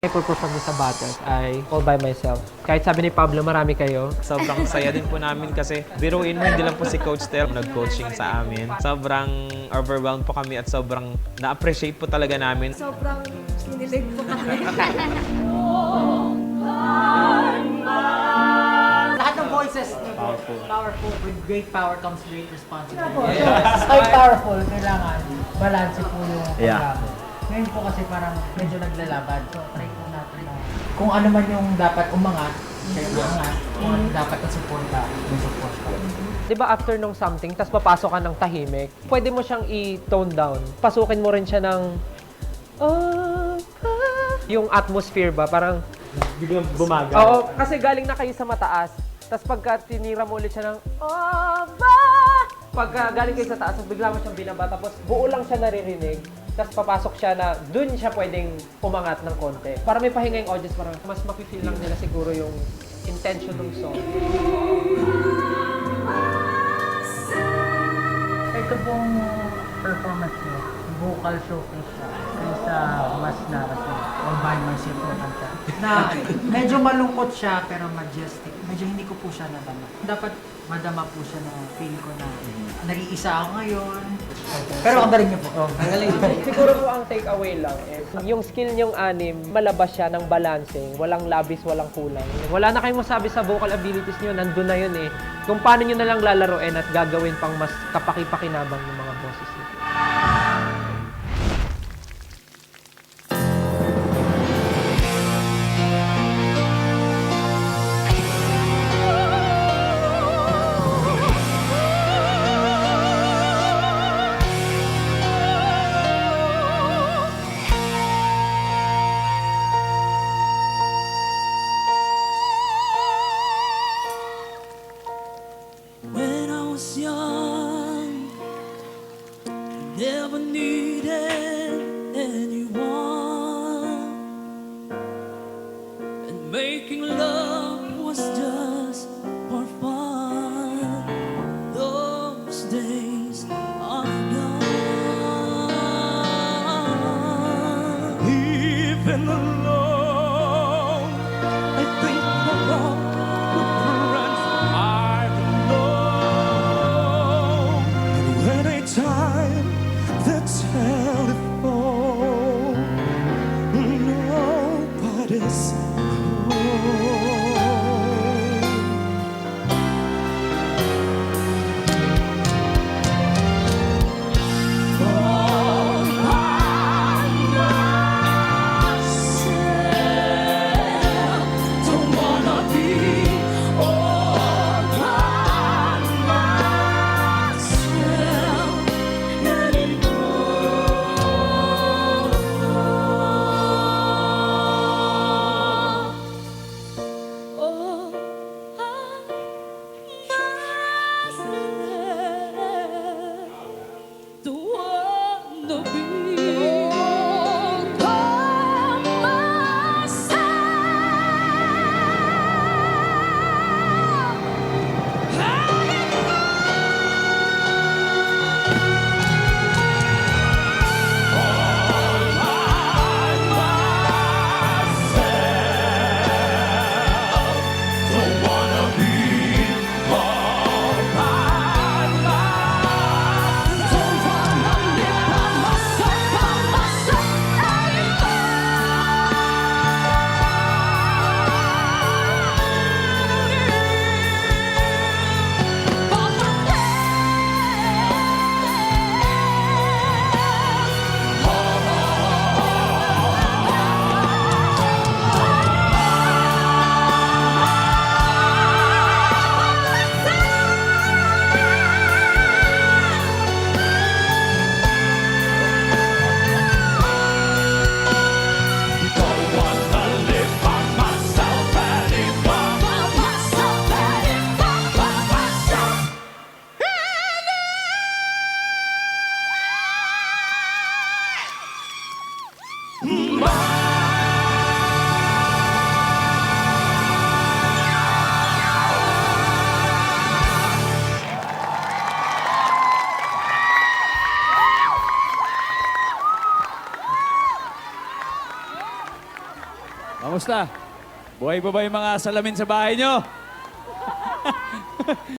I-perform mo sa battles ay all by myself. Kahit sabi ni Pablo, marami kayo. Sobrang saya din po namin kasi biruin mo, hindi lang po si Coach Tel nag-coaching sa amin. Sobrang overwhelmed po kami at sobrang na-appreciate po talaga namin. Sobrang kinilig po kami. Lahat ng voices niyo po, powerful. With great power comes great responsibility. Yes. Ay, powerful. Kailangan balance po yung Yeah. paglaban. Ngayon po kasi parang medyo naglalaban. So, try po natin na kung ano man yung dapat umangat, siya yung umangat. Kung ano dapat na suporta, yung suporta. Di ba after nung something, tas papasok ka ng tahimik, pwede mo siyang i-tone down. Pasukin mo rin siya ng... yung atmosphere ba, parang... Biglang bumagal. Oo, kasi galing na kayo sa mataas. Tas pagka tinira mo ulit siya ng... Pagka galing kayo sa taas, bigla mo siyang binaba, tapos buo lang siya naririnig. Tapos papasok siya na dun siya pwedeng umangat ng konti. Para may pahinga yung audience, parang mas mapifeel lang nila siguro yung intention ng song. Ito pong performance niyo, vocal showcase siya kaysa mas narrative all by myself na kanta. Na medyo malungkot siya pero majestic. Medyo hindi ko po siya nadama. Dapat madama po siya na feel ko na nag-iisa ako ngayon. Pero ang galing niyo po. Ang galing. Siguro po ang takeaway lang is yung skill niyong anim, malabas siya ng balancing, walang labis, walang kulang. Wala na kayong masabi sa vocal abilities niyo, nandun na yun eh. Kung paano niyo na lang lalaroin at gagawin pang mas kapaki-pakinabang yung mga boses niyo. When I was young, never needed anyone, and making love was just for fun. Those days are gone. Even alone, I think about the friends I've known. And anytime the telephone, nobody's home. All by myself, don't wanna be all by myself anymore. Kamusta? Buhay pa ba yung mga salamin sa bahay nyo?